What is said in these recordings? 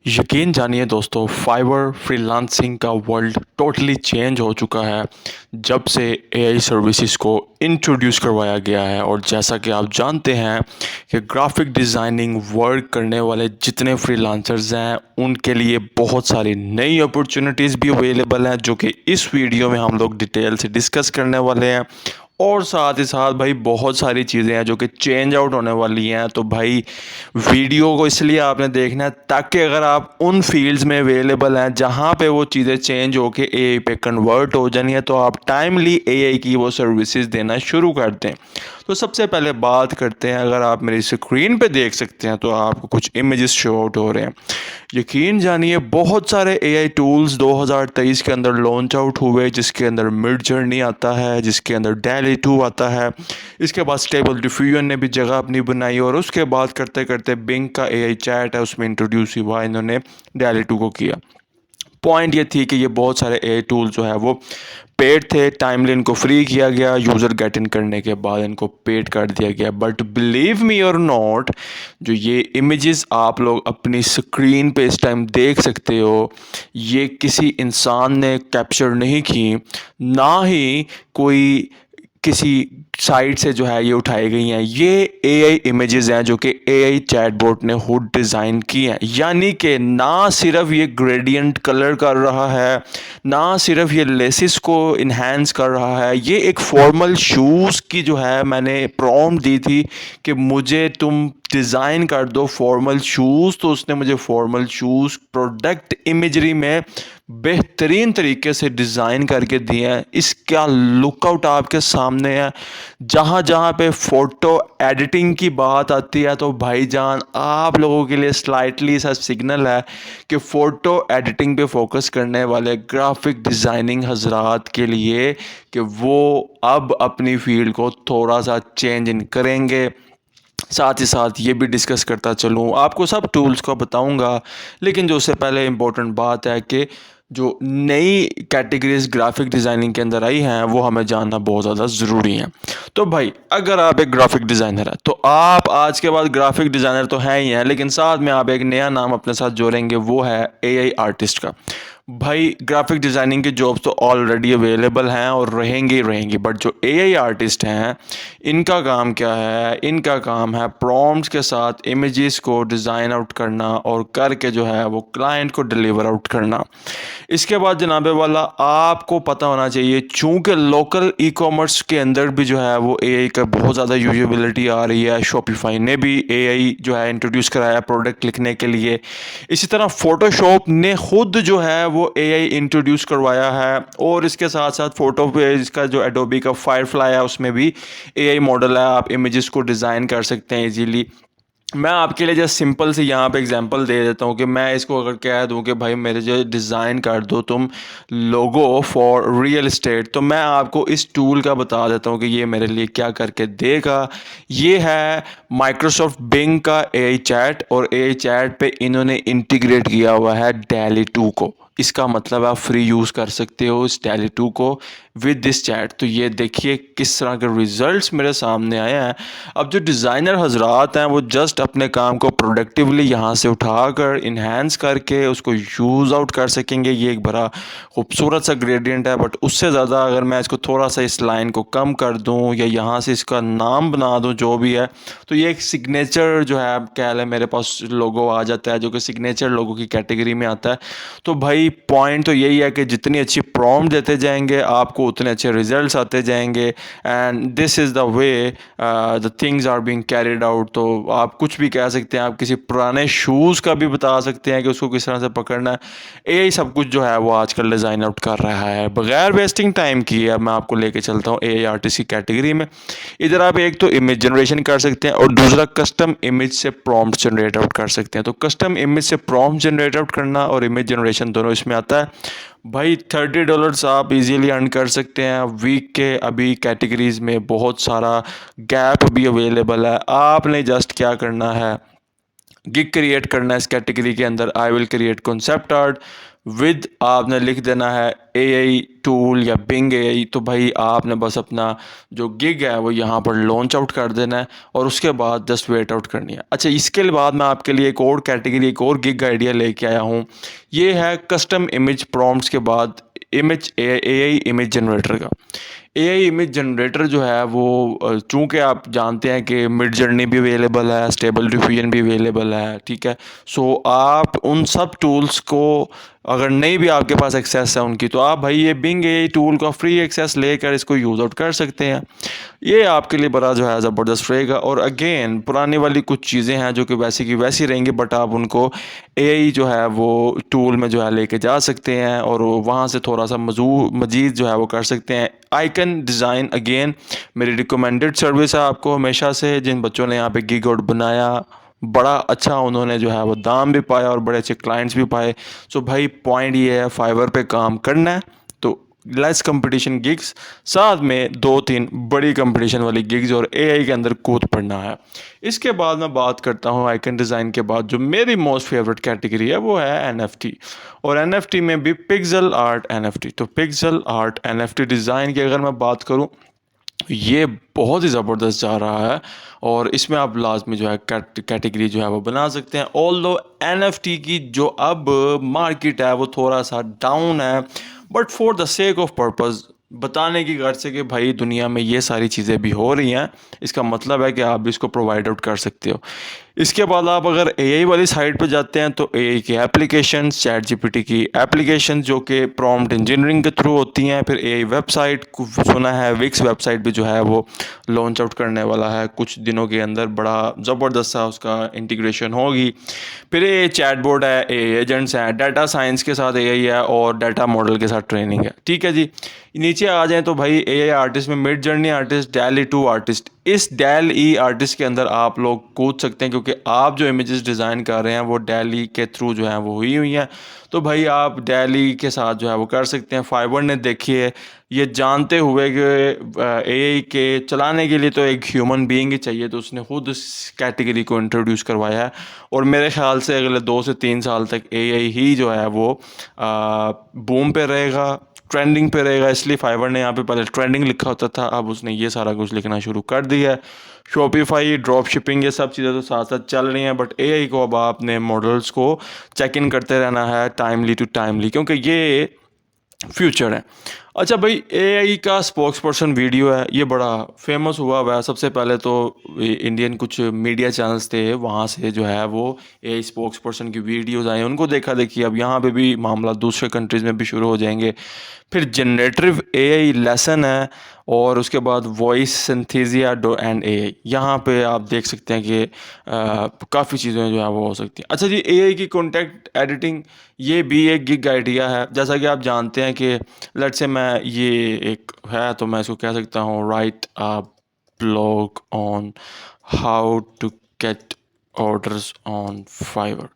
यकीन जानिए दोस्तों, फाइवर फ्रीलांसिंग का वर्ल्ड टोटली चेंज हो चुका है जब से एआई सर्विसेज को इंट्रोड्यूस करवाया गया है। और जैसा कि आप जानते हैं कि ग्राफिक डिज़ाइनिंग वर्क करने वाले जितने फ्रीलांसर्स हैं उनके लिए बहुत सारी नई अपॉर्चुनिटीज़ भी अवेलेबल हैं, जो कि इस वीडियो में हम लोग डिटेल से डिस्कस करने वाले हैं। और साथ ही साथ भाई बहुत सारी चीज़ें हैं जो कि चेंज आउट होने वाली हैं। तो भाई वीडियो को इसलिए आपने देखना है ताकि अगर आप उन फील्ड्स में अवेलेबल हैं जहाँ पे वो चीज़ें चेंज होके एआई पे कन्वर्ट हो जानी है, तो आप टाइमली एआई की वो सर्विसेज देना शुरू कर दें। तो सबसे पहले बात करते हैं, अगर आप मेरी स्क्रीन पे देख सकते हैं तो आपको कुछ इमेजेस शो आउट हो रहे हैं। यकीन जानिए बहुत सारे एआई टूल्स 2023 के अंदर लॉन्च आउट हुए, जिसके अंदर मिड जर्नी आता है, जिसके अंदर डैली 2 आता है। इसके बाद स्टेबल डिफ्यूजन ने भी जगह अपनी बनाई, और उसके बाद करते करते बिंग का एआई चैट है उसमें इंट्रोड्यूस हुआ, इन्होंने डैली 2 को किया। पॉइंट ये थी कि ये बहुत सारे एआई टूल जो है वो पेड थे, टाइमली इनको फ्री किया गया, यूज़र गेट इन करने के बाद इनको पेड कर दिया गया। बट बिलीव मी और नॉट, जो ये इमेजेस आप लोग अपनी स्क्रीन पे इस टाइम देख सकते हो, ये किसी इंसान ने कैप्चर नहीं की, ना ही कोई किसी साइट से जो है ये उठाई गई हैं। ये एआई इमेजेस हैं जो कि एआई चैटबॉट ने खुद डिज़ाइन की हैं। यानी कि ना सिर्फ ये ग्रेडियंट कलर कर रहा है, ना सिर्फ ये लेसिस को इन्हेंस कर रहा है, ये एक फॉर्मल शूज़ की जो है मैंने प्रॉम्प्ट दी थी कि मुझे तुम डिज़ाइन कर दो फॉर्मल शूज़, तो उसने मुझे फॉर्मल शूज़ प्रोडक्ट इमेजरी में बेहतरीन तरीके से डिज़ाइन करके दिए हैं। इसका लुकआउट आपके सामने है। जहाँ जहाँ पे फ़ोटो एडिटिंग की बात आती है तो भाईजान आप लोगों के लिए स्लाइटली सा सिग्नल है कि फ़ोटो एडिटिंग पे फोकस करने वाले ग्राफिक डिज़ाइनिंग हजरात के लिए कि वो अब अपनी फील्ड को थोड़ा सा चेंज इन करेंगे। साथ ही साथ ये भी डिस्कस करता चलूँ, आपको सब टूल्स को बताऊंगा, लेकिन जो उससे पहले इम्पोर्टेंट बात है कि जो नई कैटेगरीज ग्राफिक डिज़ाइनिंग के अंदर आई हैं वो हमें जानना बहुत ज़्यादा ज़रूरी है। तो भाई अगर आप एक ग्राफिक डिज़ाइनर है तो आप आज के बाद ग्राफिक डिज़ाइनर तो हैं ही हैं, लेकिन साथ में आप एक नया नाम अपने साथ जोड़ेंगे, वो है एआई आर्टिस्ट का। भाई ग्राफिक डिज़ाइनिंग की जॉब्स तो ऑलरेडी अवेलेबल हैं और रहेंगी ही रहेंगी, बट जो एआई आर्टिस्ट हैं इनका काम क्या है? इनका काम है प्रॉम्प्ट्स के साथ इमेजेस को डिज़ाइन आउट करना और करके जो है वो क्लाइंट को डिलीवर आउट करना। इसके बाद जनाबे वाला आपको पता होना चाहिए, चूँकि लोकल ई कॉमर्स के अंदर भी जो है वो एआई का बहुत ज़्यादा यूजेबिलिटी आ रही है। शॉपिफाई ने भी एआई जो है इंट्रोड्यूस कराया प्रोडक्ट लिखने के लिए। इसी तरह फोटोशॉप ने खुद जो है वो एआई इंट्रोड्यूस करवाया है, और इसके साथ साथ फ़ोटो पे इसका जो एडोबी का फायरफ्लाई है उसमें भी एआई मॉडल है, आप इमेजेस को डिज़ाइन कर सकते हैं इजीली। मैं आपके लिए जस्ट सिंपल से यहाँ पे एग्जांपल दे देता हूँ कि मैं इसको अगर कह दूँ कि भाई मेरे जो डिज़ाइन कर दो तुम लोगो फॉर रियल एस्टेट, तो मैं आपको इस टूल का बता देता हूँ कि ये मेरे लिए क्या करके देगा। ये है माइक्रोसॉफ्ट बिंग का एआई चैट, और एआई चैट पे इन्होंने इंटीग्रेट किया हुआ है डैली 2 को। इसका मतलब आप फ्री यूज़ कर सकते हो इस डैली 2 को विद दिस चैट। तो ये देखिए किस तरह के रिजल्ट्स मेरे सामने आए हैं। अब जो डिज़ाइनर हजरात हैं वो जस्ट अपने काम को प्रोडक्टिवली यहाँ से उठाकर इन्हेंस करके उसको यूज़ आउट कर सकेंगे। ये एक बड़ा खूबसूरत सा ग्रेडियंट है, बट उससे ज़्यादा अगर मैं इसको थोड़ा सा इस लाइन को कम कर दूँ या यहाँ से इसका नाम बना दूँ जो भी है, तो ये एक सिग्नेचर जो है कह लें मेरे पास लोगो आ जाता है, जो कि सिग्नेचर लोगो की कैटेगरी में आता है। तो भाई पॉइंट तो यही है कि जितनी अच्छी प्रॉम्प्ट देते जाएंगे आपको उतने अच्छे रिजल्ट्स आते जाएंगे, and this is the way the things are being carried out. तो आप कुछ भी कह सकते हैं, आप किसी पुराने शूज़ का भी बता सकते हैं कि उसको किस तरह से पकड़ना है। यही सब कुछ जो है वो आजकल डिज़ाइन आउट कर रहा है बगैर वेस्टिंग टाइम किए। अब मैं आपको लेके चलता हूँ एआई आर्टिस्ट की कैटेगरी में। इधर आप एक तो इमेज जनरेशन कर सकते हैं और दूसरा कस्टम इमेज से प्रॉम्प्ट जनरेट आउट कर सकते हैं। तो कस्टम इमेज से प्रॉम्प्ट जनरेट आउट करना और इमेज जनरेशन दोनों इसमें आता है। भाई $30 आप इजीली अर्न कर सकते हैं वीक के। अभी कैटेगरीज़ में बहुत सारा गैप भी अवेलेबल है। आपने जस्ट क्या करना है, गिग क्रिएट करना है इस कैटेगरी के अंदर। I will create concept art with आपने लिख देना है एआई टूल या बिंग एआई। तो भाई आपने बस अपना जो गिग है वो यहाँ पर लॉन्च आउट कर देना है और उसके बाद जस्ट वेट आउट करनी है। अच्छा, इसके बाद मैं आपके लिए एक और कैटेगरी, एक और गिग आइडिया लेके आया हूँ। ये है कस्टम इमेज प्रॉम्प्ट्स के बाद इमेज एआई इमेज जनरेटर का। एआई इमेज जनरेटर जो है वो चूँकि आप जानते हैं कि मिड जर्नी भी अवेलेबल है, स्टेबल डिफ्यूजन भी अवेलेबल है, ठीक है। सो आप उन सब टूल्स को अगर नहीं भी आपके पास एक्सेस है उनकी, तो आप भाई ये बिंग एआई टूल का फ्री एक्सेस लेकर इसको यूज़ आउट कर सकते हैं। ये आपके लिए बड़ा जो है ज़बरदस्त रहेगा। और अगेन पुरानी वाली कुछ चीज़ें हैं जो कि वैसी की वैसी रहेंगी, बट आप उनको एआई जो है वो टूल में जो है लेके जा सकते हैं और वहाँ से थोड़ा सा मज़ीद जो है वो कर सकते हैं। आइकन डिज़ाइन अगेन मेरी रिकमेंडेड सर्विस है आपको हमेशा से। जिन बच्चों ने यहाँ पे गिग आउट बनाया, बड़ा अच्छा उन्होंने जो है वो दाम भी पाया और बड़े अच्छे क्लाइंट्स भी पाए। सो भाई पॉइंट ये है, फाइवर पे काम करना है तो लेस कंपटीशन गिग्स, साथ में 2-3 बड़ी कंपटीशन वाली गिग्स और एआई के अंदर कूद पड़ना है। इसके बाद मैं बात करता हूँ आइकन डिज़ाइन के बाद जो मेरी मोस्ट फेवरेट कैटेगरी है वो है एनएफटी। और एनएफटी में भी पिक्सल आर्ट एनएफटी। तो पिक्सल आर्ट एनएफटी डिज़ाइन की अगर मैं बात करूँ, ये बहुत ही ज़बरदस्त जा रहा है और इसमें आप लाजमी जो है कैटेगरी जो है वो बना सकते हैं। ऑल्दो एनएफटी की जो अब मार्केट है वो थोड़ा सा डाउन है, but for the sake of purpose बताने की गर्ज से कि भाई दुनिया में ये सारी चीज़ें भी हो रही हैं, इसका मतलब है कि आप भी इसको प्रोवाइड आउट कर सकते हो। इसके बाद आप अगर एआई वाली साइड पर जाते हैं तो एआई की एप्लीकेशन, चैट जीपीटी की एप्लीकेशन जो कि प्रॉम्प्ट इंजीनियरिंग के थ्रू होती हैं। फिर एआई वेबसाइट, सुना है विक्स वेबसाइट भी जो है वो लॉन्च आउट करने वाला है कुछ दिनों के अंदर, बड़ा ज़बरदस्त सा उसका इंटीग्रेशन होगी। फिर ये चैट बोर्ड है, एआई एजेंट्स हैं, डाटा साइंस के साथ एआई है और डाटा मॉडल के साथ ट्रेनिंग है, ठीक है जी। नीचे आ जाएं तो भाई एआई आर्टिस्ट में Midjourney artist, Dalle 2 artist. इस डैल ई आर्टिस्ट के अंदर आप लोग कूद सकते हैं क्योंकि आप जो इमेजेस डिज़ाइन कर रहे हैं वो डैली के थ्रू जो है वो हुई हैं। तो भाई आप डैली के साथ जो है वो कर सकते हैं। फाइवर ने देखिए ये जानते हुए कि एआई के चलाने के लिए तो एक ह्यूमन बीइंग ही चाहिए, तो उसने खुद इस कैटेगरी को इंट्रोड्यूस करवाया है। और मेरे ख्याल से अगले 2 से 3 साल तक एआई ही जो है वो बूम पे रहेगा, ट्रेंडिंग पे रहेगा। इसलिए फाइवर ने यहाँ पे पहले ट्रेंडिंग लिखा होता था, अब उसने ये सारा कुछ लिखना शुरू कर दिया है। शॉपिफाई, ड्रॉप शिपिंग, ये सब चीज़ें तो साथ साथ चल रही हैं, बट एआई को अब आपने मॉडल्स को चेक इन करते रहना है टाइमली टू टाइमली, क्योंकि ये फ्यूचर है। अच्छा भाई, एआई का स्पोक्स पर्सन वीडियो है, ये बड़ा फेमस हुआ है। सबसे पहले तो इंडियन कुछ मीडिया चैनल्स थे, वहाँ से जो है वो एआई स्पोक्स पर्सन की वीडियोज़ आए, उनको देखा देखी अब यहाँ पे भी मामला दूसरे कंट्रीज़ में भी शुरू हो जाएंगे। फिर जनरेटिव एआई लेसन है और उसके बाद वॉइस सिंथेसिया एंड एआई, यहाँ पे आप देख सकते हैं कि काफ़ी चीज़ें जो है वो हो सकती हैं। अच्छा जी, एआई की कॉन्टेक्ट एडिटिंग, ये भी एक गिग आइडिया है। जैसा कि आप जानते हैं कि लेट से मैं ये एक है तो मैं इसको कह सकता हूँ write a blog on how to get orders on Fiverr.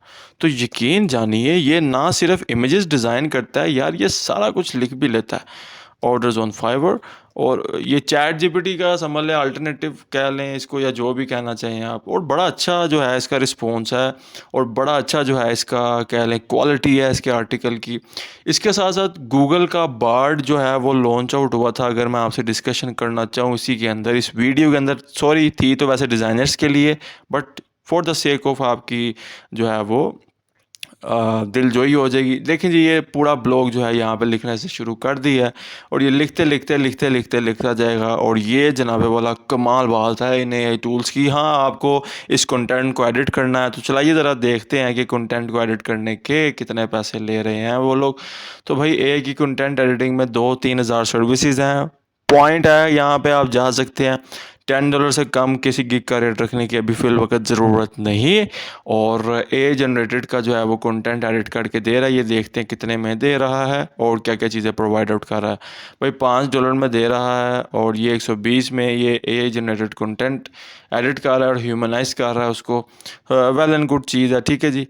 तो यकीन जानिए ये ना सिर्फ इमेजेस डिज़ाइन करता है यार, ये सारा कुछ लिख भी लेता है, ऑर्डर्स ऑन फाइवर। और ये चैट जीपीटी का समझ लें अल्टरनेटिव कह लें इसको, या जो भी कहना चाहें आप। और बड़ा अच्छा जो है इसका रिस्पॉन्स है और बड़ा अच्छा जो है इसका कह लें क्वालिटी है इसके आर्टिकल की। इसके साथ साथ गूगल का बार्ड जो है वो लॉन्च आउट हुआ था, अगर मैं आपसे डिस्कशन करना चाहूँ इसी के अंदर, इस वीडियो के अंदर। सॉरी, थी तो वैसे डिज़ाइनर्स के लिए, but for the sake of आपकी जो है वो दिलजोई हो जाएगी। देखिए जी, ये पूरा ब्लॉग जो है यहाँ पे लिखने से शुरू कर दिया है और ये लिखते लिखते लिखते लिखते लिखता जाएगा। और ये जनाबे वाला कमाल बात है इन एआई टूल्स की। हाँ, आपको इस कंटेंट को एडिट करना है तो चलाइए ज़रा देखते हैं कि कंटेंट को एडिट करने के कितने पैसे ले रहे हैं वो लोग। तो भाई एआई की कंटेंट एडिटिंग में 2-3 हज़ार सर्विसेज हैं। पॉइंट है, यहाँ पे आप जा सकते हैं। $10 से कम किसी गिग का रेट रखने की अभी फ़िल वक्त ज़रूरत नहीं। और ए जनरेटेड का जो है वो कंटेंट एडिट करके दे रहा है, ये देखते हैं कितने में दे रहा है और क्या क्या चीज़ें प्रोवाइड आउट कर रहा है। भाई $5 में दे रहा है और ये 120 में ये ए जनरेटेड कंटेंट एडिट कर रहा है और ह्यूमनाइज कर रहा है उसको। वेल एंड गुड चीज़ है, ठीक है जी।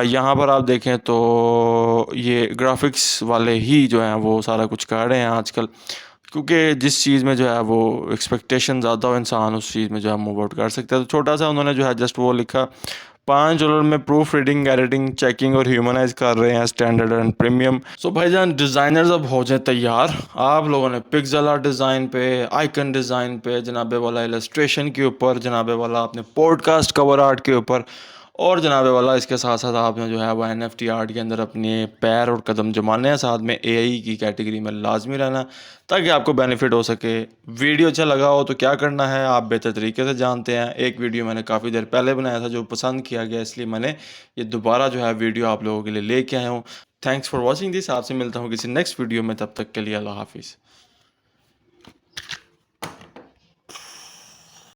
यहाँ पर आप देखें तो ये ग्राफिक्स वाले ही जो हैं वो सारा कुछ कर रहे हैं आजकल, क्योंकि जिस चीज़ में जो है वो एक्सपेक्टेशन ज़्यादा हो इंसान उस चीज़ में जो है मूव आउट कर सकता है। तो छोटा सा उन्होंने जो है जस्ट वो लिखा $5 में प्रूफ रीडिंग, एडिटिंग, चेकिंग और ह्यूमनाइज कर रहे हैं स्टैंडर्ड एंड प्रीमियम। सो भाईजान डिज़ाइनर्स अब हो जाए तैयार। आप लोगों ने पिक्सल आर्ट डिज़ाइन पे, आइकन डिज़ाइन पे, जनाबे वाला इलस्ट्रेशन के ऊपर, जनाबे वाला अपने पॉडकास्ट कवर आर्ट के ऊपर, और जनाबे वाला इसके साथ साथ आपने जो है वो NFT आर्ट के अंदर अपने पैर और कदम जमाने हैं। साथ में AI की कैटेगरी में लाजमी रहना ताकि आपको बेनिफिट हो सके। वीडियो अच्छा लगा हो तो क्या करना है आप बेहतर तरीके से जानते हैं। एक वीडियो मैंने काफ़ी देर पहले बनाया था जो पसंद किया गया, इसलिए मैंने ये दोबारा जो है वीडियो आप लोगों के लिए लेके आया हूँ। Thanks for watching this. आपसे मिलता हूँ किसी नेक्स्ट वीडियो में, तब तक के लिए अल्लाह हाफिज़।